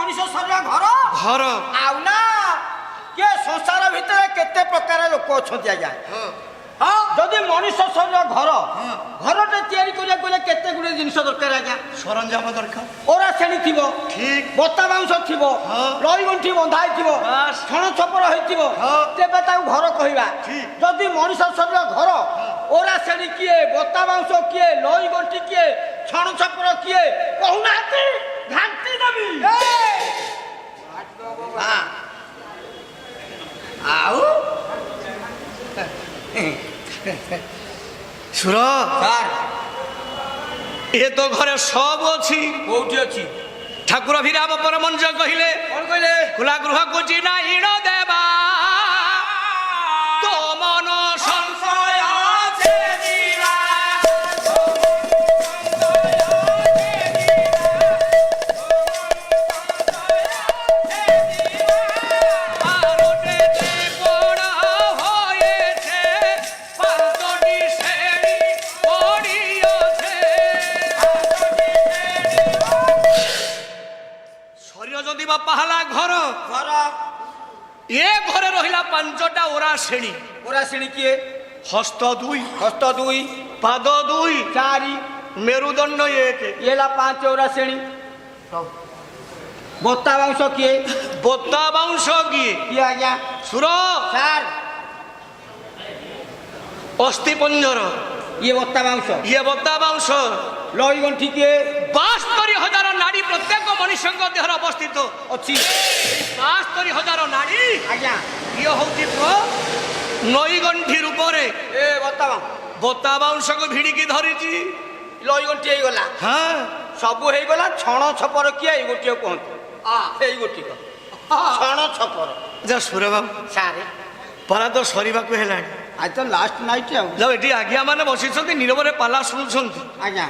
ମଣିଷ ଶରୀର ଘର ଘର ଆଉ ନା କିଏ ସଂସାର ଭିତରେ କେତେ ପ୍ରକାର ଲୋକ ଅଛନ୍ତି ଆଜ୍ଞା। ହଁ ଯଦି ମଣିଷ ଶରୀର ଘର ଘରଟେ ତିଆରି କରିବାକୁ ଗଲେ କେତେ ଗୁଡେ ଜିନିଷ ଦରକାର ଆଜ୍ଞା। ସରଞ୍ଜାମ ଦରକାର। ଓରା ଶ୍ରେଣୀ ଥିବ, ଠିକ ବତା ବାଉଁଶ ଥିବ, ଲଇ ଗଣ୍ଠି ବନ୍ଧା ହେଇଥିବ, ଛଣ ଛପର ହେଇଥିବ, ତେବେ ତାକୁ ଘର କହିବା। ଯଦି ମଣିଷ ଶରୀର ଘର ଓରା ଶ୍ରେଣୀ କିଏ, ବତା ବାଉଁଶ କିଏ, ଲଇ ଗଣ୍ଠି କିଏ, ଛଣ ଛପର କିଏ କହୁନାହାନ୍ତି ଘାଣ୍ଟି ଦେବି। ଆଉ ସୁର ସାର୍ ଏ ତ ଘରେ ସବୁ ଅଛି। କୋଉଠି ଅଛି? ଠାକୁର ଭିରାମ ପରମଂଶ କହିଲେ କଣ କହିଲେ? ଖୋଲା ଗୃହକୁ ଚିନା ଇଣ ଦେବା ତ ମନ ସଂଶୟ ଛେଦିବା। আরোটে যে বড় হয়েছে পাদটি সেড়ি পড়িয়েছে। শরীর যদি বা পাহালা ঘর ঘর এ ঘরে রহিলা পাঁচটা ওরা শ্রেণী। ওরা শ্রেণী কিଏ? হস্ত দুই, হস্ত দুই, পাদ দুই, চারি, মেরুদণ্ড এক, ଇଏ ହେଲା ପାଞ୍ଚ ଓରା ଶ୍ରେଣୀ। ବତା ବାଉଁଶ କିଏ? ବୋତା ବାଉଁଶ କିଏ? କିଏ ଆଜ୍ଞା? ସୁର ସାର୍ ଅସ୍ଥି ପଞ୍ଜର ଇଏ ବତା ବାଉଁଶ। ଇଏ ବୋତା ବାଉଁଶ। ଲଇ ଗଣ୍ଠି କିଏ? 72,000 ନାଡି ପ୍ରତ୍ୟେକ ମଣିଷଙ୍କ ଦେହରେ ଅବସ୍ଥିତ ଅଛି। 72,000 ନାଡି। ଆଜ୍ଞା ଇଏ ହଉଛି ନଈ ଗଣ୍ଠି ରୂପରେ ଏ ବତା ବାଉଁଶ, ବୋତା ବାଉଁଶକୁ ଭିଡିକି ଧରିଛି। ଲଇ ଗଣ୍ଠି ହେଇଗଲା, ହଁ ସବୁ ହେଇଗଲା। ଛଣ ଛପର କିଏ? ଏଇ ଗୋଟିଏ କୁହନ୍ତୁ। ଏଇ ଗୋଟିକ ଛଣ ଛପର। ଯା ସୁର ବାବୁ ସାରେ ପାଲା ତ ସରିବାକୁ ହେଲାଣି। ଆଜି ତ ଲାଷ୍ଟ ନାଇଟ୍ ଆଉ। ଯାଉ ଏଠି ଆଜ୍ଞା ମାନେ ବସିଛନ୍ତି ନିରବରେ ପାଲା ଶୁଣୁଛନ୍ତି। ଆଜ୍ଞା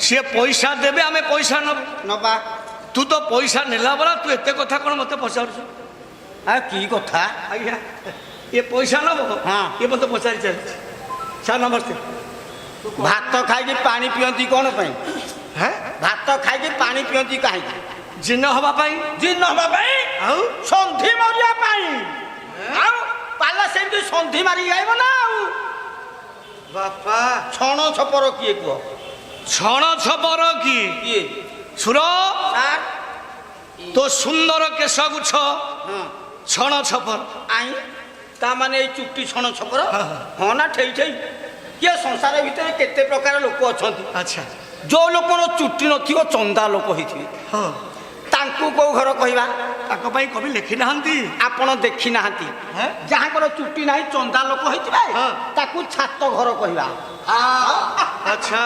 ସିଏ ପଇସା ଦେବେ, ଆମେ ପଇସା ନେବୁ। ନବା। ତୁ ତ ପଇସା ନେଲା ବେলা ତୁ ଏତେ କଥା କଣ ମତେ ପଚାରୁଛୁ? ଆଉ କି କଥା? ଆଜ୍ଞା ଇଏ ପଇସା ନେବ, ହଁ। ଇଏ ମତେ ପଚାରି ଚାଲିଛି। ସାର୍ ନମସ୍ତେ। ଭାତ ଖାଇକି ପାଣି ପିଅନ୍ତି କଣ ପାଇଁ? ହେଁ ଭାତ ଖାଇକି ପାଣି ପିଅନ୍ତି କାହିଁକି? ଜିନ ହବା ପାଇଁ। ଜୀର୍ଣ୍ଣ ହବା ପାଇଁ, ଆଉ ସନ୍ଧି ମରିବା ପାଇଁ। ଆଉ ପାଲା ସେମିତି ସନ୍ଧି ମାରି ଗାଇବ ନା। ଆଉ ବାପା ଛଣ ଛପର କିଏ କୁହ? ଛଣ ଛପର କିଏ? କିଏ? ସୁର ସାର୍ ତୋ ସୁନ୍ଦର କେଶ ଗୁଚ୍ଛ ହଁ ଛଣ ଛପର। ଆଇଁ ତା ମାନେ ଏଇ ଚୁଟି ଛଣ ଛପର? ହଁ। ହଁ ନା ଠେଇ ଠେଇ। କିଏ ସଂସାର ଭିତରେ କେତେ ପ୍ରକାର ଲୋକ ଅଛନ୍ତି। ଆଚ୍ଛା ଯୋଉ ଲୋକର ଚୁଟି ନଥିବ ଚନ୍ଦା ଲୋକ ହେଇଥିବେ, ହଁ ତାଙ୍କୁ କୋଉ ଘର କହିବା? ତାଙ୍କ ପାଇଁ କବି ଲେଖି ନାହାନ୍ତି। ଆପଣ ଦେଖି ନାହାନ୍ତି? ହେଁ? ଯାହାଙ୍କର ଚୁଟି ନାହିଁ ଚନ୍ଦା ଲୋକ ହେଇଥିବେ, ହଁ। ତାକୁ ଛାତ ଘର କହିବା। ଆଚ୍ଛା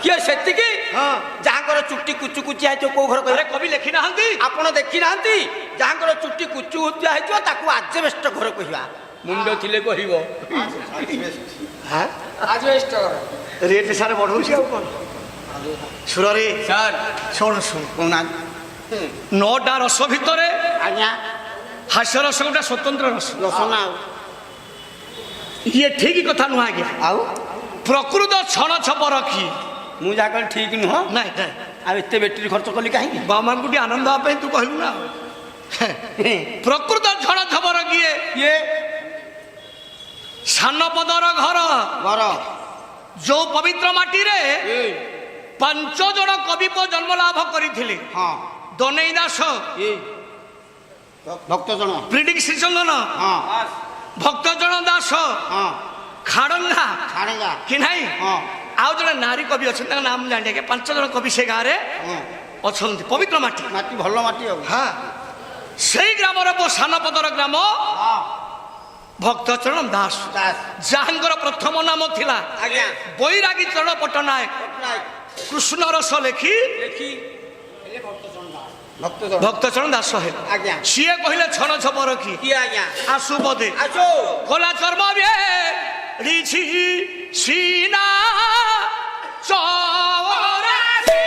କିଏ ସେତିକି? ହଁ ଯାହାଙ୍କର ଚୁଟି କୁଚୁ କୁଚିଆ ହେଇଥିବ କୋଉ ଘର ଆରେ କହିବା? କବି ଲେଖି ନାହାନ୍ତି। ଆପଣ ଦେଖି ନାହାନ୍ତି? ଯାହାଙ୍କର ଚୁଟି କୁଚୁ କୁଚିଆ ହେଇଥିବ ତାକୁ ଆଜବେଷ୍ଟ ଘର କହିବା। ମୁଣ୍ଡ ଥିଲେ କହିବ ଆଜବେଷ୍ଟ ଘର। ରେଟ୍ ସାର୍ ବଢଉଛି ଆଉ କଣ? ସୁରରେ ସାର୍ ଶୁଣ ଶୁଣ, କହୁନାହାନ୍ତି। 9ଟା ରସ ଭିତରେ ଆଜ୍ଞା ହାସ୍ୟ ରସ ଗୋଟେ ସ୍ୱତନ୍ତ୍ର ରସ। ରସନା ଆଉ ଇଏ ଠିକ କଥା ନୁହଁ ଆଜ୍ଞା। ଆଉ ପ୍ରକୃତ ଛଣ ଛପର କିଏ? ମୁଁ ଯାହା କହିଲି ଠିକ ନୁହଁ। ନାଇଁ ନାଇଁ ଆଉ ଏତେ ବ୍ୟାଟେରୀ ଖର୍ଚ୍ଚ କଲି କାହିଁକି? ବାମାଙ୍କୁ ଟିକେ ଆନନ୍ଦ ଦେବା ପାଇଁ ତୁ କହିଲୁ ନା। ପ୍ରକୃତ ଛଣ ଛପର କିଏ? କିଏ? ସାନପଦର ଘର। ଘର ଯୋଉ ପବିତ୍ର ମାଟିରେ ଏ 5 ଜଣ କବି ପୁଅ ଜନ୍ମ ଲାଭ କରିଥିଲେ। ହଁ ଦନେଇ ଦାସ, ଏ ଭକ୍ତ ଜଣ। ପ୍ରିଡିଂ ଶ୍ରୀଚନ୍ଦନ, ହଁ ଭକ୍ତଜନ ଦାସ, ହଁ ଖାଡଙ୍ଗା ଛାଡ଼େଗା। କି ନାହିଁ। ହଁ ଆଉ ଜଣେ ନାରୀ କବି ଅଛନ୍ତି, ତାଙ୍କ ନାମ ଜାଣି ଆଜ୍ଞା। 5 ଜଣ କବି ସେ ଗାଁରେ ହଁ ଅଛନ୍ତି। ପବିତ୍ର ମାଟି। ମାଟି ଭଲ ମାଟି ଆଉ। ହଁ ସେଇ ଗ୍ରାମର ସାନପଦର ଗ୍ରାମ ହଁ ଭକ୍ତଚରଣ ଦାସ, ଦାସ। ଯାହାଙ୍କର ପ୍ରଥମ ନାମ ଥିଲା ଆଜ୍ଞା ବୈରାଗୀ ଚରଣ ପଟ୍ଟନାୟକ। ପଟ୍ଟନାୟକ କୃଷ୍ଣ ରସ ଲେଖି ଲେଖି ଭକ୍ତ ଜଣ। ଭକ୍ତଚରଣ ଦାସ ହେଲେ। ଆଜ୍ଞା ସିଏ କହିଲେ ଛଣ ଛପର କି? କିଏ ଆଜ୍ଞା? ଆସୁ ବୋଧେ ଆସୁ ଖୋଲା ଚର୍ମ ରିଛି ସିନା ଚୌରାଶୀ।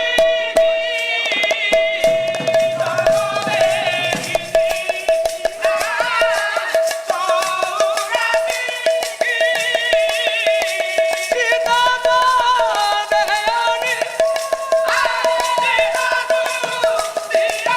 Yeah.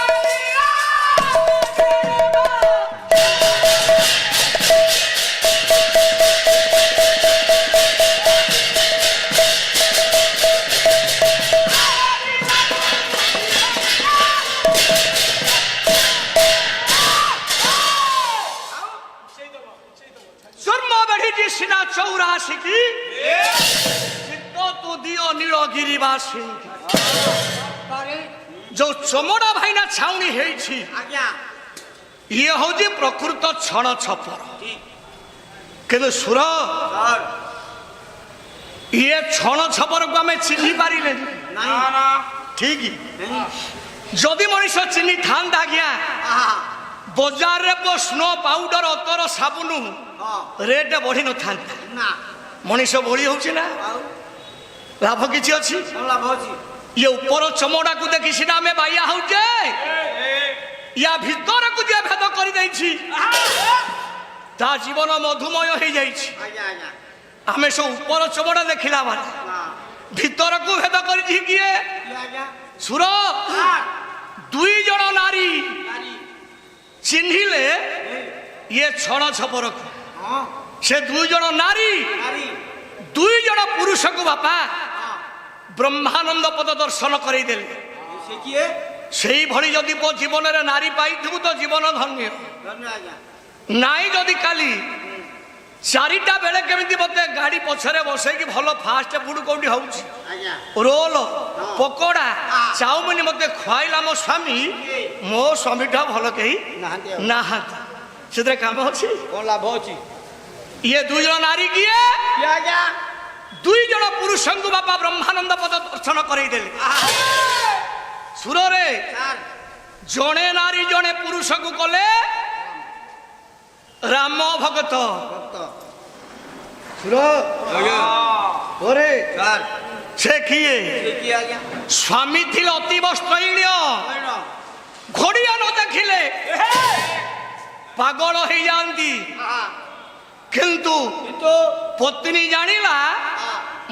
ଆସିକି ଚିତ୍ତ ତୁ ଦିଅ ନୀଳଗିରିବାସୀ ଯୋଉ ଚମଡ଼ା ଭାଇନା ଛାଉଣି ହେଇଛି ଆଜ୍ଞା ଇଏ ହଉଛି ପ୍ରକୃତ ଛଣ ଛପର କିନ୍ତୁ ସୁର ସାର୍ ଇଏ ଛଣ ଛପରକୁ ଆମେ ଚିହ୍ନି ପାରିଲେନି ନାଇଁ ଠିକ ଯଦି ମଣିଷ ଚିହ୍ନି ଥାନ୍ତା ଆଜ୍ଞା ଆହା ବଜାରରେ ସ୍ନୋ ପାଉଡର ଅତର ସାବୁନ ହଁ ରେଟ୍ ବଢି ନଥାନ୍ତା ନା ମଣିଷ ବଳି ହଉଛି ନା ଆଉ ଲାଭ କିଛି ଅଛି କଣ ଲାଭ ଅଛି ଇଏ ଉପର ଚମଡ଼ାକୁ ଦେଖି ସିନା ଆମେ ବାଇଆ ହଉଛେ ୟା ଭିତରକୁ ଯିଏ ଭେଦ କରିଦେଇଛି ତା ଜୀବନ ମଧୁମୟ ହେଇଯାଇଛି ଆଜ୍ଞା ଆଜ୍ଞା ଆମେ ସବୁ ଉପର ଚମଡ଼ା ଦେଖିଲା ମାନେ ନା ଭିତରକୁ ଭେଦ କରିଛି କିଏ କି ଆଜ୍ଞା ସୁର ସାର୍ ଦୁଇ ଜଣ ନାରୀ ନାରୀ ଚିହ୍ନିଲେ ଇଏ ଛଣ ଛପରକୁ ହଁ ସେ ଦୁଇ ଜଣ ନାରୀ ନାରୀ ଦୁଇ ଜଣ ପୁରୁଷକୁ ବାପା ହଁ ବ୍ରହ୍ମାନନ୍ଦ ପଦ ଦର୍ଶନ କରେଇଦେଲେ ସେ କିଏ ସେଇଭଳି ଯଦି ମୋ ଜୀବନରେ ନାରୀ ପାଇଥିବୁ ତ ଜୀବନ ଧନ୍ୟ ଧନ୍ୟ ଆଜ୍ଞା ନାଇଁ ଯଦି କାଲି 4ଟା ବେଳେ କେମିତି ମତେ ଗାଡି ପଛରେ ବସେଇକି ଭଲ ଫାଷ୍ଟ ଫୁଡ କୋଉଠି ହଉଛି ଆଜ୍ଞା ରୋଲ ପକୋଡା ଚାଉମିନ ମତେ ଖୁଆଇଲା ମୋ ସ୍ୱାମୀ ମୋ ସ୍ୱାମୀଟା ଭଲ କେହି ନାହାନ୍ତି ଆଉ ନାହାନ୍ତି ସେଥିରେ କାମ ଅଛି କଣ ଲାଭ ଅଛି ଇଏ ଦୁଇ ଜଣ ନାରୀ କିଏ କି ଆଜ୍ଞା ଦୁଇ ଜଣ ପୁରୁଷଙ୍କୁ ବାପା ବ୍ରହ୍ମାନନ୍ଦ ପଦ ଦର୍ଶନ କରେଇଦେଲେ ସୁରରେ ସାର୍ ଜଣେ ନାରୀ ଜଣେ ପୁରୁଷକୁ କଲେ ରାମ ଭଗତ ଭକ୍ତ ସୁର ଆଜ୍ଞା ଓରେ ସାର୍ ସେ କିଏ ସେ କିଏ ଆଜ୍ଞା ସ୍ୱାମୀ ଥିଲେ ଅତୀବ ସ୍ତୈଳ କଣ ଘୋଡ଼ିଆ ନ ଦେଖିଲେ ପାଗଳ ହେଇଯାଆନ୍ତି ଆହା କିନ୍ତୁ କିନ୍ତୁ ପତ୍ନୀ ଜାଣିଲା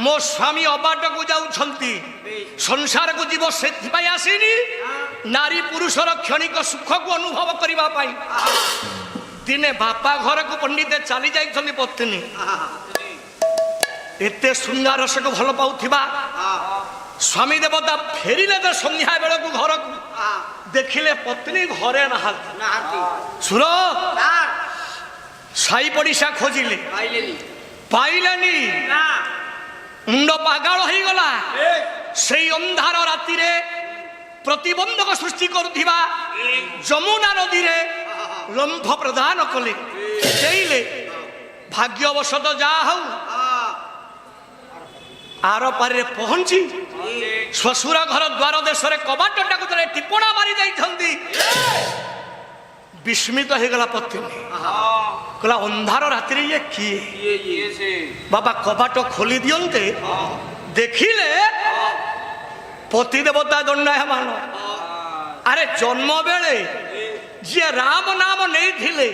ମୋ ସ୍ୱାମୀ ଅବାଟକୁ ଯାଉଛନ୍ତି ବେଶ ସଂସାରକୁ ଯିବ ସେଥିପାଇଁ ଆସିନି ନାରୀ ପୁରୁଷର କ୍ଷଣିକ ସୁଖକୁ ଅନୁଭବ କରିବା ପାଇଁ ଦିନେ ବାପା ଘରକୁ ପଣ୍ଡିତ ଚାଲି ଯାଇଛନ୍ତି ପତ୍ନୀ ଏତେ ଶୃଙ୍ଗାରସକୁ ଭଲ ପାଉଥିବା ସ୍ୱାମୀ ଦେବତା ଫେରିଲେ ତ ସନ୍ଧ୍ୟା ବେଳକୁ ଘରକୁ ଦେଖିଲେ ପତ୍ନୀ ଘରେ ନାହାନ୍ତି ନାହାନ୍ତି ସୁର ସାର୍ ସାଇ ପଡ଼ିଶା ଖୋଜିଲେ ପାଇଲେନି ପାଇଲେନି ନା ମୁଣ୍ଡ ପାଗଳ ହେଇଗଲା ବେଶ ସେଇ ଅନ୍ଧାର ରାତିରେ ପ୍ରତିବନ୍ଧକ ସୃଷ୍ଟି କରୁଥିବା ଯମୁନା ନଦୀରେ ଲମ୍ଫ ପ୍ରଦାନ କଲେ ଦେଇଲେ ଭାଗ୍ୟବଶତ ଯାହା ହଉ ଆର ପାରିରେ ପହଞ୍ଚି ଶ୍ୱଶୁର ଘର ଦ୍ୱାର ଦେଶରେ କବାଟଟାକୁ ଥରେ ଟିପଣା ମାରି ଦେଇଛନ୍ତି ବିସ୍ମିତ ହେଇଗଲା ପତ୍ନୀ କହିଲା ଅନ୍ଧାର ରାତିରେ ଇଏ କିଏ ଇଏ ସେ ବାବା କବାଟ ଖୋଲି ଦିଅନ୍ତେ ଦେଖିଲେ ପତି ଦେବତା ଦଣ୍ଡାୟମାନ ଆରେ ଜନ୍ମ ବେଳେ ଯିଏ ରାମ ନାମ ନେଇଥିଲେ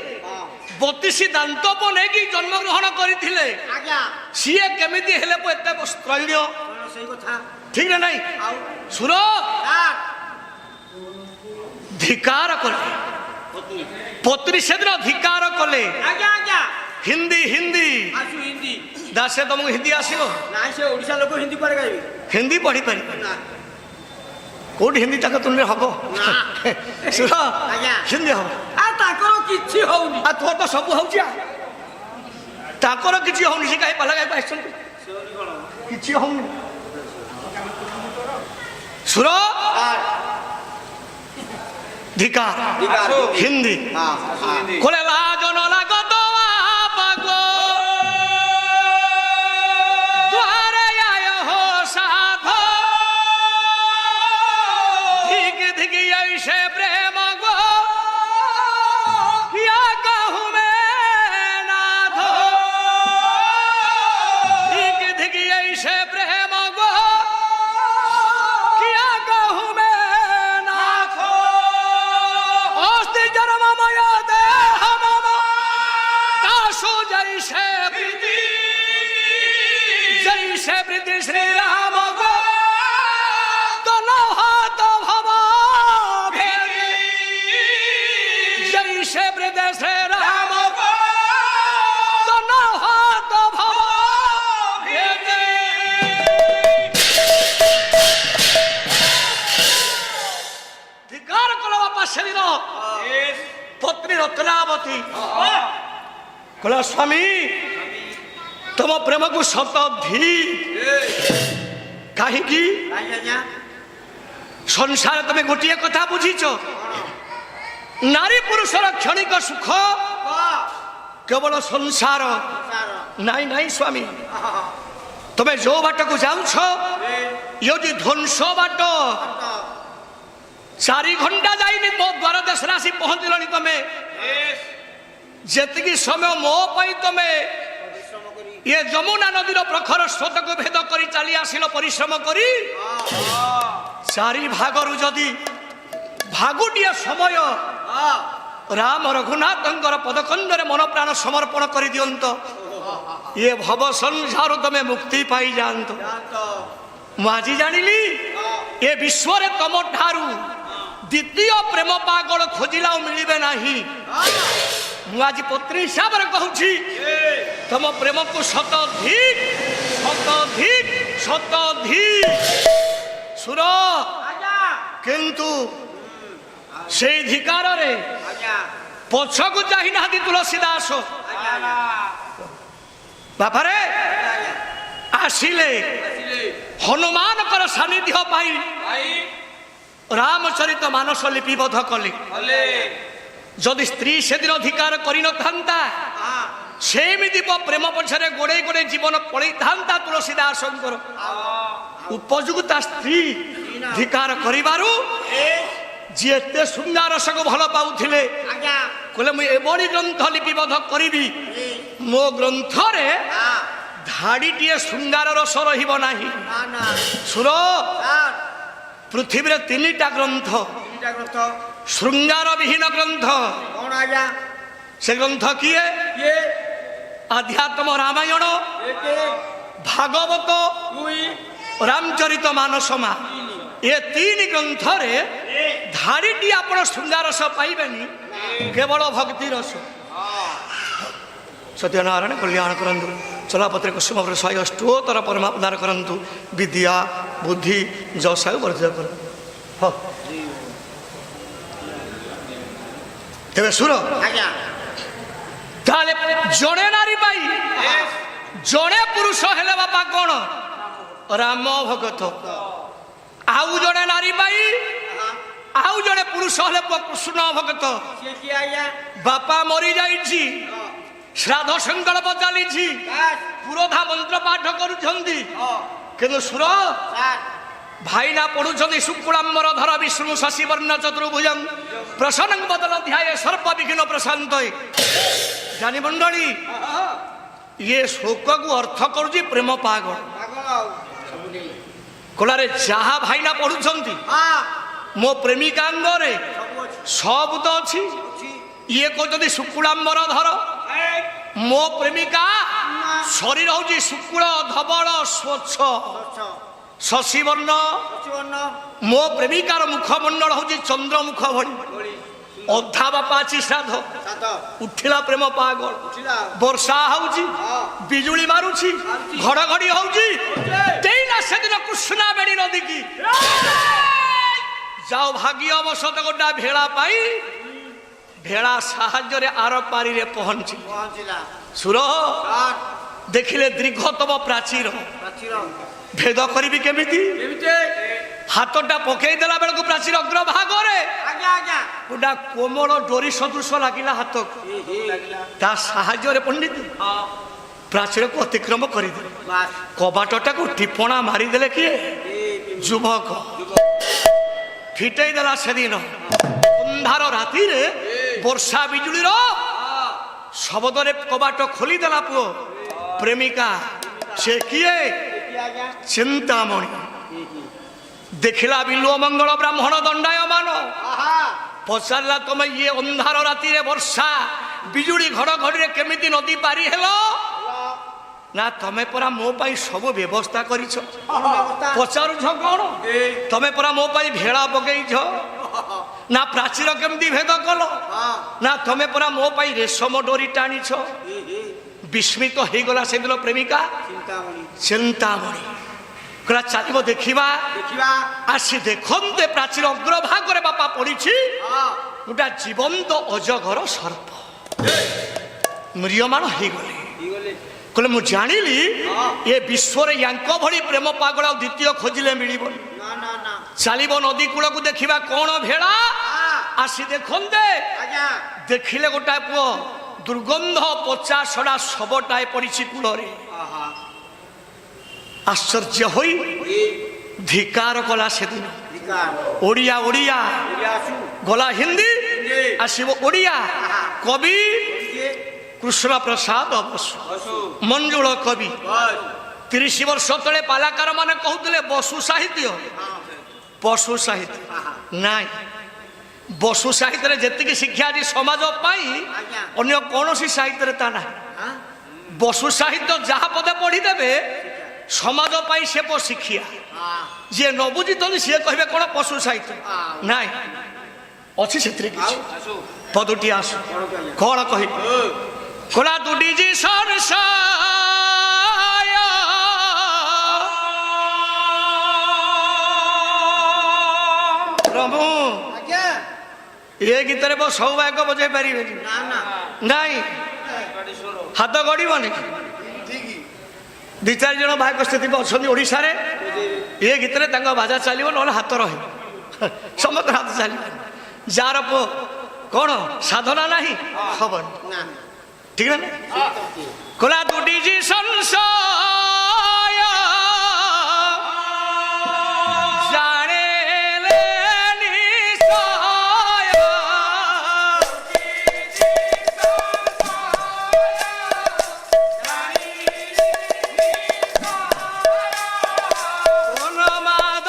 32 ଦାନ୍ତପ ନେଇକି ଜନ୍ମଗ୍ରହଣ କରିଥିଲେ ଆଜ୍ଞା ସିଏ କେମିତି ହେଲେ ଏତେ ସ୍ତ୍ରୈଣ କଣ ସେଇ କଥା ଠିକ ନା ନାଇଁ ଆଉ ସୁର ସାର୍ ଧିକାର କଲେ ପତ୍ନୀ ସେଦିନ ଧିକାର କଲେ ଆଜ୍ଞା ଆଜ୍ଞା ହିନ୍ଦୀ ହିନ୍ଦୀ ଆସୁ ହିନ୍ଦୀ ଦାସେ ତମକୁ ହିନ୍ଦୀ ଆସିବ ନାଇଁ ସେ ଓଡ଼ିଶା ଲୋକ ହିନ୍ଦୀ କୁଆଡ଼େ ଗାଇବେ ହିନ୍ଦୀ ପଢିପାରିବ ନା କୋଉଠି ହିନ୍ଦୀ ତାଙ୍କ ତୁଲନାରେ ହବ ସୁର ଆଜ୍ଞା ହିନ୍ଦୀ ହବ ଆଉ ତାଙ୍କର କିଛି ହଉନି ଆଉ ତୋର ତ ସବୁ ହଉଛି ତାଙ୍କର କିଛି ହଉନି ସେ କାହିଁ ପାଲା ଗାଇବାକୁ ଆସିଛନ୍ତି ସେ ହଉନି କଣ କିଛି ହଉନି ସୁର ধিকার ধিকার। হিন্দি হ্যাঁ হিন্দী কোলে লাজ ন লাগো তো পাগো দ্বারে আয় হো সাধো ধিক ধিক ऐसे प्रेम गो किया कहूँ मैं नाथो धिक धिक ऐसे प्रेम गो किया कहूँ मैं नाथो अस्ति जन्ममय देह मम कासु जैसे प्रीति श्री राम गो तो नौहात भव भेदी जैसे वृद्ध श्री राम गो तो नौहात भव भेदी धिकार कलो बापा शरीर पत्नी रत्नावती कहला स्वामी ତମ ପ୍ରେମକୁ ଶତାବ୍ଦୀ କାହିଁକି ସଂସାର ତମେ ଗୋଟିଏ କଥା ବୁଝିଛ ନାରୀ ପୁରୁଷର କ୍ଷଣିକ ସୁଖ କେବଳ ସଂସାର ନାଇଁ ନାଇଁ ସ୍ୱାମୀ ତମେ ଯୋଉ ବାଟକୁ ଯାଉଛ ଇଏ ଧ୍ୱଂସ ବାଟ 4 ଘଣ୍ଟା ଯାଇନି ମୋ ଦ୍ୱାର ଦେଶରେ ଆସି ପହଞ୍ଚିଲଣି ତମେ ଯେତିକି ସମୟ ମୋ ପାଇଁ ତମେ ये যমুনা নদীর প্রখর স্রোতকে ভেদ করে চালি আসিল পরিশ্রম করি 4 ভাগরু যদি ভাগুটিয়ে সময় রাম রঘুনাথঙ্কর পদকন্দরে মন প্রাণ সমর্পণ করে দিয়ন্ত ये ভব সংসার তুমি মুক্তি পাই যান্ত মু আজি জানিলি এ বিশ্বরে তম ঠারু দ্বিতীয় প্রেম পাগল খোঁজিলাও মিলিবে নাহি মু আজি পত্নী হিসাবে কহুছি তম প্রেমকু শতাধিক শতাধিক শতাধিক সুর কিন্তু সেই ধিকারে পছকু চাহি না তুলসী দাস বাপারে আসিলে হনুমানকর সান্নিধ্য পাই রামচরিত মানস লিপিবদ্ধ কলে যদি স্ত্রী সেদিন অধিকার করি নথান্তা সেমিতি প্রেম পছরে গোড়ে গোড়ে জীবন পড়াই থান্তা তুলসী দাসঙ্কর উপযুক্ত স্ত্রী ধিকার করিবারু যে এতে সুন্দর রসক ভাল পাউଥିଲେ কলে মু এবড়ি গ্রন্থ লিপিবদ্ধ করিবি মো গ্রন্থরে ধাড়িটিয়ে শৃঙ্গার রস রহিব নাহি সুর পৃথিবীরে 3টা গ্রন্থ শৃঙ্গার বিহীন গ্রন্থ সে গ্রন্থ কিয়ে আধ্যাত্ম রামায়ণ ভাগবত রামচরিত মানসমা এ 3 গ্রন্থরে ধাড়িটি আপনার শৃঙ্গার রস পাইবেনি কেবল ভক্তি রস সত্যনারায়ণ কল্যাণ করন্তু চলাপত্রে কুসুম 108 পরমাপদার করন্তু বিদ্যা বুদ্ধি যশায়ু বর্ধিত করন্তু তেবে সুর তাহলে জনে নারী পাই জনে পুরুষ হেলে বাপা কোণ রাম ভগত আউ জনে নারী পাই আউ জনে পুরুষ হলে কৃষ্ণ ভগত বাপা মরি যাইছি শ্রাদ্ধ সংকল্প চালিছি পুরোধা মন্ত্র পাঠ করুছন্তি কিন্তু সুর ভাইনা পড়ুছন্তি শুক্লাম্বর ধর বিষ্ণু শশিবর্ণ চতুর্ভুজং প্রসন্ন বদল ধ্যায় সর্ব বিঘ্ন প্রশান্ত জানি মন্ডলী ইয়ে শোককু অর্থ করুছি প্রেম পাগল কোলারে যাহা ভাইনা পড়ুছন্তি মো প্রেমিকাঙ্গরে সব তো অছি ইয়ে কହୁଛନ୍ତି শুক্লাম্বর ধর মো প্রেমিকা শরীর হচ্ছে শুক্ল ধবল স্বচ্ছ শশিবর্ণ মো প্রেমিকার মুখমণ্ডল হচ্ছে চন্দ্রমুখ ভଳି অধা বাপা আছে শ্রাদ্ধ উঠিলা প্রেম পাগল বর্ষা হଉଛି বিজুଳି মারুছি ঘড়ঘড়ি হଉଛି তেইনা সেদিন কৃষ্ণা বেড়ি নদী কি যাও ভাগ্যবশত গোটা ভেড়া পাই ভেড়া সাহায্যে আর পারিরে পৌঁছিলা সুর দেখিলে দীর্ঘতম প্রাচীর ভেদ করিবি কেমিতি হাতটা পকাই দেলা বেলকু প্রাচীর অগ্রভাগরে গোটা কোমল ডোরি সদৃশ লাগিলা হাত তা সাহায্যে পণ্ডিত প্রাচীরକୁ অতিক্রম করিদেলে কবাটটাକୁ টিপଣା মারিদেলে কিয়ে যুবক ফিটাই দেলা সেদিন ଅନ୍ଧାର ରାତିରେ ବର୍ଷା ବିଜୁଳିର ଶବଦରେ କବାଟ ଖୋଲିଦେଲା ପୁଅ ପ୍ରେମିକା ସେ କିଏ ଚିନ୍ତାମଣି ଦେଖିଲା ବିଲୁଅ ମଙ୍ଗଳ ବ୍ରାହ୍ମଣ ଦଣ୍ଡାୟମାନ ପଚାରିଲା ତମେ ଇଏ ଅନ୍ଧାର ରାତିରେ ବର୍ଷା ବିଜୁଳି ଘଡ଼ଘଡ଼ିରେ କେମିତି ନଦୀ ପାରି ହେଲ ନା ତମେ ପରା ମୋ ପାଇଁ ସବୁ ବ୍ୟବସ୍ଥା କରିଛ ପଚାରୁଛ କଣ ତମେ ପରା ମୋ ପାଇଁ ଭେଳା ପକେଇଛ ନା ପ୍ରାଚୀର କେମିତି ଭେଦ କଲ ନା ତମେ ପରା ମୋ ପାଇଁ ରେଶମ ଡୋରି ଟାଣିଛ ବିସ୍ମିତ ହେଇଗଲା ସେଦିନ ପ୍ରେମିକା ଚିନ୍ତାମଣି କହିଲା ଚାଲିବ ଦେଖିବା ଆସି ଦେଖନ୍ତେ ପ୍ରାଚୀର ଅଗ୍ରଭାଗରେ ବାପା ପଡିଛି ଗୋଟା ଜୀବନ୍ତ ଅଜଗର ସର୍ପ ମ୍ରିୟମାଣ ହେଇଗଲେ କହିଲେ ମୁଁ ଜାଣିଲି ଏ ବିଶ୍ୱରେ ୟାଙ୍କ ଭଳି ପ୍ରେମ ପାଗଳ ଆଉ ଦ୍ୱିତୀୟ ଖୋଜିଲେ ମିଳିବନି। ଚାଲିବ ନଦୀ କୂଳକୁ ଦେଖିବା କଣ ଭେଳା, ଆସି ଦେଖନ୍ତେ ଦେଖିଲେ ଗୋଟାଏ ପୁଅ ଦୁର୍ଗନ୍ଧ ପଚା ସଡ଼ା ଶବଟାଏ ପଡ଼ିଛି କୂଳରେ। ଆଶ୍ଚର୍ଯ୍ୟ ହୋଇ ଧିକାର କଲା ସେଦିନ। ଓଡ଼ିଆ ଓଡ଼ିଆ ଗଲା ହିନ୍ଦୀ, ଆସିବ ଓଡ଼ିଆ। କବି କୃଷ୍ଣ ପ୍ରସାଦ ବସୁ, ମଞ୍ଜୁଳ କବି। 30 ବର୍ଷ ତଳେ ପାଲାକାର ମାନେ କହୁଥିଲେ ବସୁ ସାହିତ୍ୟ, ପଶୁ ସାହିତ୍ୟ ନାଇଁ। ବସୁ ସାହିତ୍ୟରେ ଯେତିକି ଶିକ୍ଷା ଅଛି ସମାଜ ପାଇଁ, ଅନ୍ୟ କୌଣସି ସାହିତ୍ୟରେ ତା ନାହିଁ। ବସୁ ସାହିତ୍ୟ ଯାହା ପଦେ ପଢିଦେବେ ସମାଜ ପାଇଁ ସେ ଶିକ୍ଷା। ଯିଏ ନ ବୁଝିଛନ୍ତି ସିଏ କହିବେ କଣ ପଶୁ ସାହିତ୍ୟ, ନାଇଁ ଅଛି ସେଥିରେ କିଛି। ପଦଟି ଆସୁ କଣ କହିବେ, କୋଲା ଦୁଡ଼ିଜି ସଂସାୟ ପ୍ରଭୁ। ଏ ଗୀତରେ ସୌଭାଗ୍ୟ ବଜେଇ ପାରିବେନି, ନାଇଁ ହାତ ଗଡ଼ିବନି। 2-4 ଜଣ ଭାଇକ ସ୍ଥିତି ଅଛନ୍ତି ଓଡ଼ିଶାରେ, ଏ ଗୀତରେ ତାଙ୍କ ବାଜା ଚାଲିବ, ନହେଲେ ହାତ ରହିବ, ସମସ୍ତେ ହାତ ଚାଲିବ। ଯାହାର ପୁଅ କଣ ସାଧନା ନାହିଁ ହବନି, ঠিক না? কোলা দুটি জি সংশয় জানেলে নিশ্চয়, উন্মাদ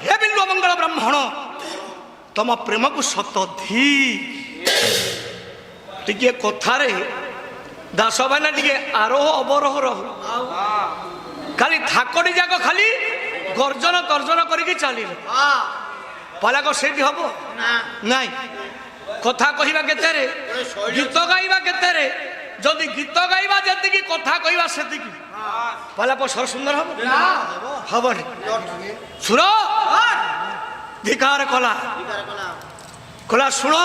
हे बिल्लु मंगल ब्राह्मण तुम प्रेम को शतधी टिके कथारे दास भाईना टिके आरोह अवरोह रहु खाली थाकड़ी जाक खाली गर्जन तर्जन करके चलिले पलाक सेठी हबो नाई कथा कहिबा केतेरे गीत गाइबा केतेरे जदि गीत गाइबा जतिकी कथा कहिबा सेतिकी पलाप सर सुंदर हबो हबनी सुर धिकार कला कला सुन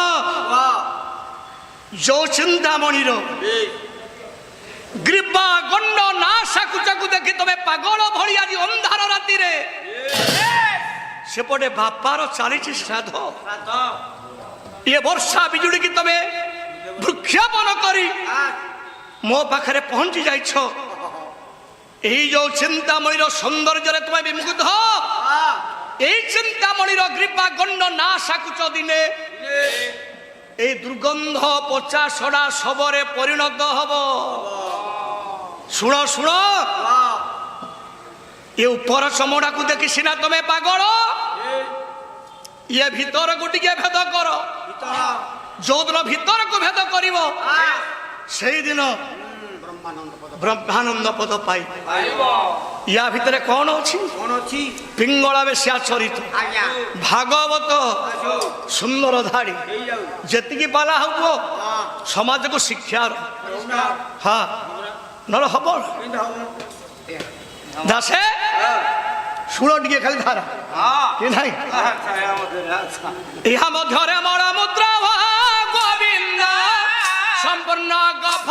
जो चिंतामणि ग्रीबा गंड ना साकुचाकु देखि तमे पागल भली आज अंधार राति रे सेपटे बापार चालीछि श्राद्ध ये वर्षा बिजुड़ी की तमे वृक्षापन करी मो पाखरे पहुंची जाइछ एही जो चिंतामणिर सौंदर्य तुम्हें विमुग्ध এই চিন্তামণির গ্রীবা গণ্ড না সাকুচ দিনে এই দুর্গন্ধ পচা সড়া সবরে পরিণত হব শুণ শুণ এ উপর চমড়াকু দেখি সিনা তুমি পাগল ইয়ে ভিতরকু টিকে ভেদ কর যৌদিন ভিতরকু ভেদ করিব সেই দিন ब्रह्मानंद पद पाई या भितर कौन अच्छी पिंगला बेश्या चरित भागवत सुंदर धाड़ी जी पाला हम समाज को शिक्षा हाँ न हम दासे शुण टे खाली धारा कि नहीं यह मध्य मरा मुद्रा गोविंद संपूर्ण गफ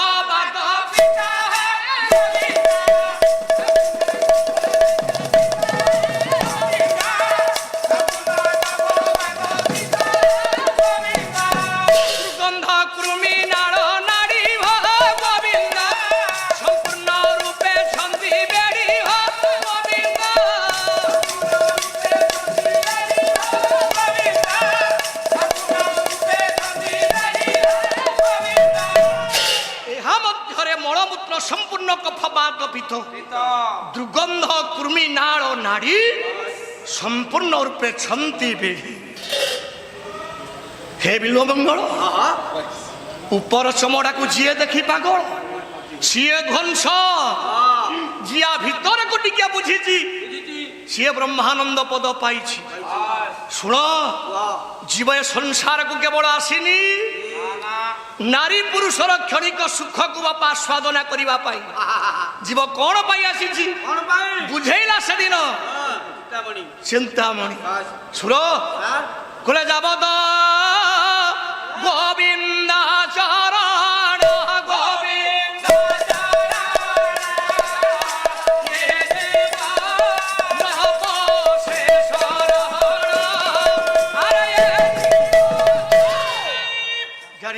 কুর্মি নাড় নাড়ি হো গোবিন্দ সম্পূর্ণ রূপে ছন্দি বেড়ি হো গোবিন্দ ଏହା ମଧ୍ୟରେ ମଳମୂତ୍ର ସମ୍ପୂର୍ଣ୍ଣ କଫବାତ ପିତ ଦୁର୍ଗନ୍ଧ କୁର୍ମି ନାଳ ନାଡି ସମ୍ପୂର୍ଣ୍ଣ ରୂପେ ଛନ୍ତି ବେଢ଼ି। ହେ ବିଲ୍ୱମଙ୍ଗଳ ଉପର ଚମଡ଼ାକୁ ଯିଏ ଦେଖି ପାଗଳ ସିଏ ଧ୍ୱଂସ ଯିଆ ଭିତରକୁ ଟିକେ ବୁଝିଛି ସିଏ ବ୍ରହ୍ମାନନ୍ଦ ପଦ ପାଇଛି। ଶୁଣ ଜୀବ ଏ ସଂସାରକୁ କେବଳ ଆସିନି ନାରୀ ପୁରୁଷର କ୍ଷଣିକ ସୁଖକୁ ବାପା ଆସ୍ୱାଦନା କରିବା ପାଇଁ। ଜୀବ କଣ ପାଇଁ ଆସିଛି ବୁଝେଇଲା ସେଦିନ ଚିନ୍ତାମଣି ସୁର କୁଲେ ଯାବଦ ଗୋବିନ୍ଦ ଚରଣ ଗୋବିନ୍ଦ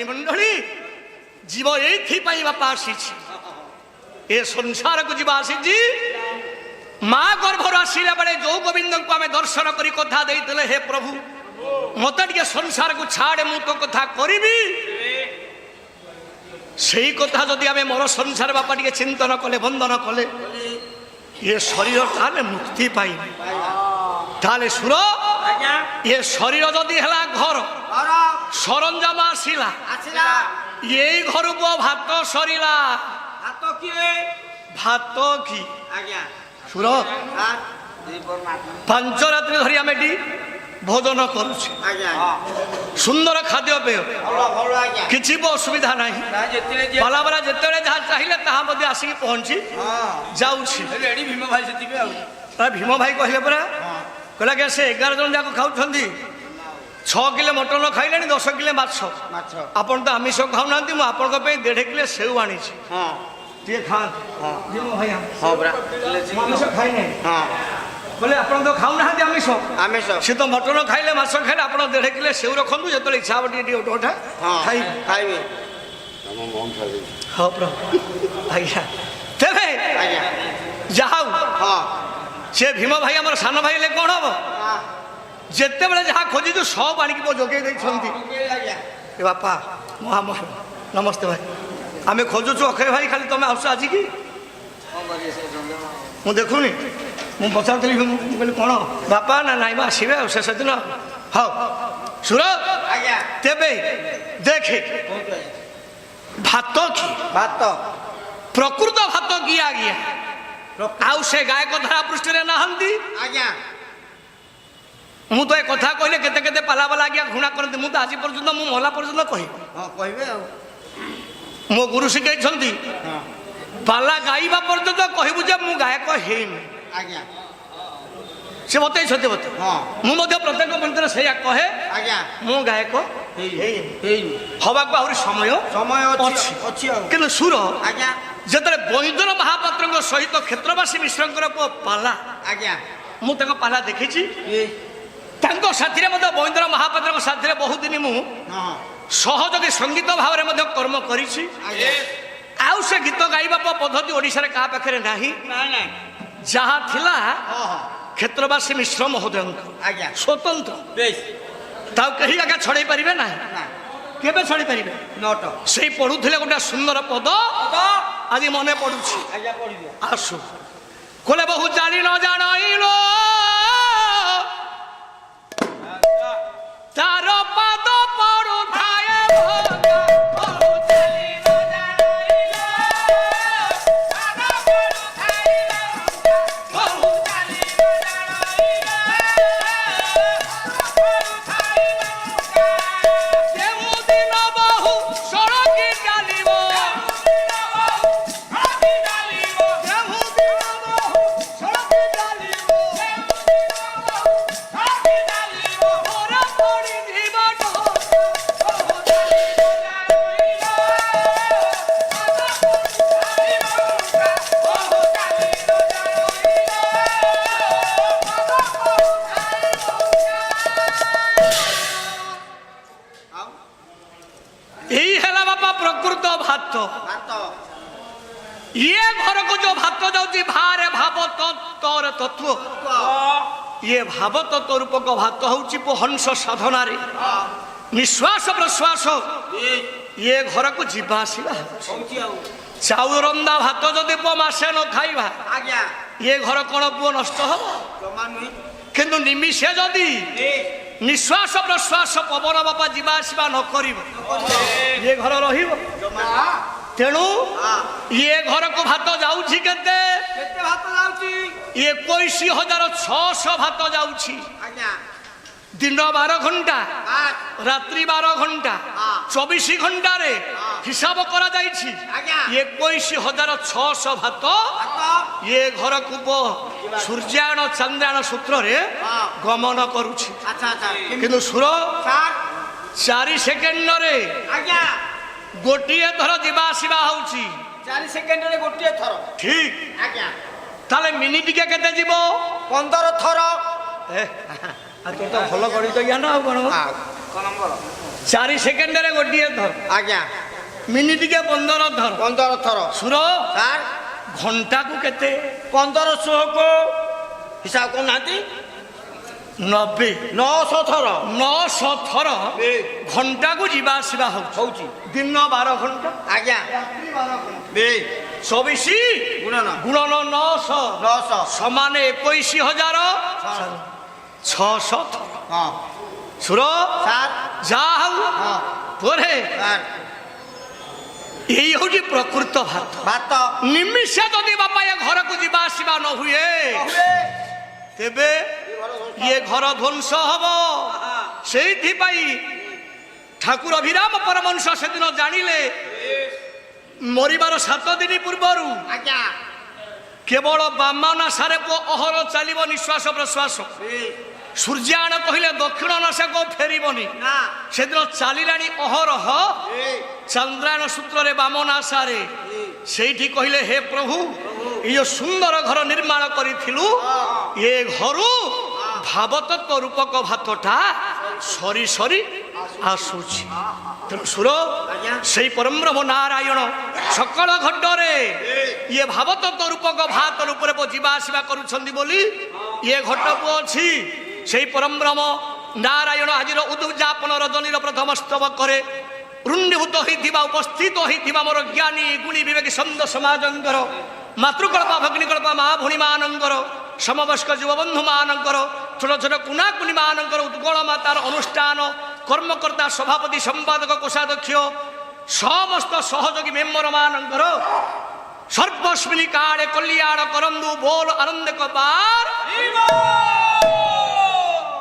ମଣ୍ଡଳୀ ଜୀବ ଏଇଥିପାଇଁ ବାପା ଆସିଛି ଏ ସଂସାରକୁ ଯିବା ଆସିଛି ମା ଗର୍ଭରୁ ଆସିଲା ବେଳେ ଯୋଉ ଗୋବିନ୍ଦଙ୍କୁ ଆମେ ଦର୍ଶନ କରି କଥା ଦେଇଥିଲେ ହେ ପ୍ରଭୁ ମତେ ଟିକେ ସଂସାରକୁ ଛାଡେ ମୁଁ ତ କଥା କରିବି ସେଇ କଥା ଯଦି ଆମେ ମୋର ସଂସାର ବାପା ଟିକେ ଚିନ୍ତନ କଲେ ବନ୍ଦନ କଲେ ଏ ଶରୀର ତାହେଲେ ମୁକ୍ତି ପାଇବେ। ତାହେଲେ ସୁର ଏ ଶରୀର ଯଦି ହେଲା ଘର ସରଞ୍ଜାମ ଆସିଲା ଏଇ ଘରକୁ ଭାତ ସରିଲା ଭାତ କି ସୁର 5 ରାତ୍ରି ଧରି ଆମେ ଏଠି ଭୋଜନ କରୁଛୁ ସୁନ୍ଦର ଖାଦ୍ୟପେୟ କିଛି ବି ଅସୁବିଧା ନାହିଁ ବାଲା ବାଲା ଯେତେବେଳେ ଯାହା ଚାହିଁଲେ ତାହା ମଧ୍ୟ ଆସିକି ପହଞ୍ଚି ଯାଉଛି। ଭୀମ ଭାଇ କହିଲେ ପରା କହିଲା କି ସେ 11 ଜଣ ଯାକ ଖାଉଛନ୍ତି 6 କିଲୋ ମଟନ ଖାଇଲେଣି 10 କିଲୋ ମାଛ ଆପଣ ତ ଆମିଷ ଖାଉନାହାନ୍ତି ମୁଁ ଆପଣଙ୍କ ପାଇଁ 1.5 କିଲୋ ସେଉ ଆଣିଛି ଟିକେ ଖାଆନ୍ତୁ। ଆମିଷ ଖାଇନେ ବୋଲେ ଆପଣ ତ ଖାଉନାହାନ୍ତି ଆମିଷ ସେ ତ ମଟନ ଖାଇଲେ ମାଛ ଖାଇଲେ ଆପଣ 1.5 କିଲୋ ସେଉ ରଖନ୍ତୁ ଯେତେବେଳେ ଇଚ୍ଛା ହବ ଟିକେ ଗୋଟେ ଖାଇବେ। ହଁ ପ୍ରଭୁ ଆଜ୍ଞା ତେବେ ଯାହା ହଉ ସେ ଭୀମ ଭାଇ ଆମର ସାନ ଭାଇ ହେଲେ କଣ ହବ ଯେତେବେଳେ ଯାହା ଖୋଜିଛୁ ସବୁ ଆଣିକି ଯୋଗେଇ ଦେଇଛନ୍ତି। ଏ ବାପା ନମସ୍ତେ ଭାଇ ଆମେ ଖୋଜୁଛୁ ଅକ୍ଷୟ ଭାଇ ଖାଲି ତମେ ଆସୁଛ ଆଜି କି ମୁଁ ଦେଖୁନି ମୁଁ ପଚାରୁଥିଲି ମୁଁ କହିଲି କଣ ବାପା ନା ନାଇଁ ବା ଆସିବେ ଆଉ ଶେଷ ଦିନ ହଉ ସୁର ତେବେ ଦେଖେ ଭାତ କି ଭାତ ପ୍ରକୃତ ଭାତ କି ଆଜ୍ଞା ଆଉ ସେ ଗାୟକ ଧାରା ପୃଷ୍ଠରେ ନାହାନ୍ତି ମୁଁ ତ ଏ କଥା କହିଲେ କେତେ କେତେ ପାଲା ବାଲା ଆଜ୍ଞା ଘୃଣା କରନ୍ତି ମୁଁ ତ ଆଜି ପର୍ଯ୍ୟନ୍ତ ମୁଁ ମଲା ପର୍ଯ୍ୟନ୍ତ କହିବି ଆଉ ମୋ ଗୁରୁ ଶିଖେଇଛନ୍ତି ପାଲା ଗାଇବା ପର୍ଯ୍ୟନ୍ତ କହିବୁ ଯେ ମୁଁ ଗାୟକ ହେଇନି ସେ ବତେଇଛନ୍ତି ମୁଁ ମଧ୍ୟ ପ୍ରତ୍ୟେକ ମନ୍ତ୍ରରେ ସେଇଆ କହେ ମୁଁ ଗାୟକ ହବାକୁ ଆହୁରି ସମୟ ଅଛି କିନ୍ତୁ ସୁର ଯେତେବେଳେ ବୈଦ୍ୟନାଥ ମହାପାତ୍ରଙ୍କ ସହିତ କ୍ଷେତ୍ରବାସୀ ମିଶ୍ରଙ୍କର ପୁଅ ପାଲା ମୁଁ ତାଙ୍କ ପାଲା ଦେଖିଛି ତାଙ୍କ ସାଥିରେ ମଧ୍ୟ ବୈଦ୍ୟନାଥ ମହାପାତ୍ରଙ୍କ ସାଥିରେ ବହୁତ ଦିନ ମୁଁ ସହଯୋଗୀ ସଙ୍ଗୀତ ଭାବରେ ମଧ୍ୟ କର୍ମ କରିଛି ଆଉ ସେ ଗୀତ ଗାଇବା ପଦ୍ଧତି ଓଡ଼ିଶାରେ କାହା ପାଖରେ ନାହିଁ ଯାହା ଥିଲା କ୍ଷେତ୍ରବାସୀ ମିଶ୍ର ମହୋଦୟଙ୍କ ସ୍ୱତନ୍ତ୍ର ତାକୁ କେହି ଆଜ୍ଞା ଛଡ଼େଇ ପାରିବେ ନାହିଁ କେବେ ଛଡ଼େଇ ପାରିବେ ସେଇ ପଢୁଥିଲେ ଗୋଟେ ସୁନ୍ଦର ପଦ ଆଜି ମନେ ପଡୁଛି ଆସୁ କୋଲେ ବହୁ ଜାଣି ନ ଜାଣଇଲୋ ତାର ପାଦ ପଡୁଥାଏ ବାପା ପ୍ରକୃତ ଭାତ ଭାତ ଇଏ ଘରକୁ ଯୋଉ ଭାତ ଯାଉଛି ଭାରେ ଭାବ ତତ୍ଵର ତତ୍ଵ ଇଏ ଭାବ ତତ୍ଵ ରୂପକ ଭାତ ହଉଛି ହଂସ ସାଧନାରେ ନିଶ୍ୱାସ ପ୍ରଶ୍ୱାସ ଇଏ ଘରକୁ ଯିବା ଆସିବା ହଉଛି ଆଉ ଚାଉଳ ରନ୍ଧା ଭାତ ଯଦି ପୁଅ ମାସେ ନ ଖାଇବା ଆଜ୍ଞା ଇଏ ଘର କଣ ପୁଅ ନଷ୍ଟ ହବ ଜମା ନୁହେଁ କିନ୍ତୁ ନିମିଷେ ଯଦି ନିଶ୍ୱାସ ପ୍ରଶ୍ୱାସ ପବନ ବାପା ଯିବା ଆସିବା ନ କରିବ ଇଏ ଘର ରହିବ ଜମା ତେଣୁ ଇଏ ଘରକୁ ଭାତ ଯାଉଛି କେତେ କେତେ ଭାତ ଯାଉଛି 21,600 ଭାତ ଯାଉଛି ଆଜ୍ଞା ଦିନ 12 ଘଣ୍ଟା ଭାତ ରାତ୍ରି 12 ଘଣ୍ଟା 24 ଘଣ୍ଟାରେ ହିସାବ କରାଯାଇଛି ଆଜ୍ଞା 21,600 ଭାତ ଭାତ ଇଏ ଘରକୁ ସୂର୍ଯ୍ୟାୟନ ଚନ୍ଦ୍ରାୟନ ସୂତ୍ରରେ ଗମନ କରୁଛି ଆଚ୍ଛା ଆଚ୍ଛା କିନ୍ତୁ ସୁର ସାର୍ 4 ସେକେଣ୍ଡରେ ଆଜ୍ଞା ଗୋଟିଏ ଥର ଯିବା ଆସିବା ହଉଛି 4 ସେକେଣ୍ଡରେ ଗୋଟିଏ ଥର ଠିକ ଆଜ୍ଞା ତାହେଲେ ମିନିଟିକେ କେତେ ଯିବ 15 ଥର ତୋର ତ ଭଲ ଗଣିତ ଜ୍ଞାନ ଆଉ କଣ କଣ ନମ୍ବର 4 ସେକେଣ୍ଡରେ ଗୋଟିଏ ଥର ଆଜ୍ଞା ମିନିଟିକେ 15 ଥର 15 ଥର ସୁର ସାର୍ ଘଣ୍ଟାକୁ କେତେ 1500 କୁ ହିସାବ କରୁନାହାନ୍ତି 90 900 ଥର 900 ଥର ଘଣ୍ଟାକୁ ଯିବା ଆସିବା ହଉଛି ଦିନ 12 ଘଣ୍ଟା ଆଜ୍ଞା ରାତ୍ରି 12 ଘଣ୍ଟା ବେ 24 ଗୁଣନ ଗୁଣନ 900 900 ସମାନ 21,600 ଥର ହଁ ସୁର ସାର୍ ଯାହା ହଉ ହଁ ପରେ ସାର୍ ଏଇ ହଉଛି ପ୍ରକୃତ ଭାତ ଭାତ ନିମିଷେ ଯଦି ବାପା ଏ ଘରକୁ ଯିବା ଆସିବା ନ ହୁଏ ତେବେ ଇଏ ଘର ଧ୍ୱଂସ ହବ ସେଇଥିପାଇଁ ଠାକୁର ଅଭିରାମ ପରମହଂସ ସେଦିନ ଜାଣିଲେ ମରିବାର 7 ଦିନ ପୂର୍ବରୁ ଆଜ୍ଞା କେବଳ ବାମନାସାରେ ଅହର ଚାଲିବ ନିଶ୍ୱାସ ପ୍ରଶ୍ୱାସ ସୂର୍ଯ୍ୟାୟନ କହିଲେ ଦକ୍ଷିଣ ନାସାକୁ ଫେରିବନି ନା ସେଦିନ ଚାଲିଲାଣି ଅହରହ ଚନ୍ଦ୍ରାୟନ ସୂତ୍ରରେ ବାମନାସାରେ ସେଇଠି କହିଲେ ହେ ପ୍ରଭୁ ଏଇ ଯୋଉ ସୁନ୍ଦର ଘର ନିର୍ମାଣ କରିଥିଲୁ ଏ ଘରୁ ଭାବତତ୍ଵ ରୂପକ ଭାତଟା ସରି ସରି ଆସୁଛି ତେଣୁ ସୁର ସେଇ ପରବ୍ରହ୍ମ ନାରାୟଣ ସକଳ ଘଟରେ ଇଏ ଭାବତତ୍ଵ ରୂପକ ଭାତ ରୂପରେ ଯିବା ଆସିବା କରୁଛନ୍ତି ବୋଲି ଇଏ ଘଟ ପୁଅ ଅଛି ସେଇ ପରବ୍ରହ୍ମ ନାରାୟଣ ଆଜିର ଉଦ୍ଯାପନ ରଜନୀର ପ୍ରଥମ ସ୍ତବକରେ ରୁଣ୍ଡୀଭୂତ ହୋଇଥିବା ଉପସ୍ଥିତ ହୋଇଥିବା ମୋର ଜ୍ଞାନୀ ଗୁଣୀ ବିବେକୀ ସନ୍ଦ ସମାଜଙ୍କର ମାତୃକଳ୍ପ ଭଗ୍ନିକଳ୍ପ ମା ଭଉଣୀମାନଙ୍କର ସମବୟସ୍କ ଯୁବବନ୍ଧୁ ମାନଙ୍କର ଛୋଟ ଛୋଟ କୁନାକୁନି ମାନଙ୍କର ଉତ୍କଳ ମାତାର ଅନୁଷ୍ଠାନ କର୍ମକର୍ତ୍ତା ସଭାପତି ସମ୍ପାଦକ କୋଷାଧ୍ୟକ୍ଷ ସମସ୍ତ ସହଯୋଗୀ ମେମ୍ବର ମାନଙ୍କର ସର୍ବସ୍ମିନି କାଳେ କଲ୍ୟାଣ କରନ୍ତୁ ବୋଲ ଆନନ୍ଦ କବାର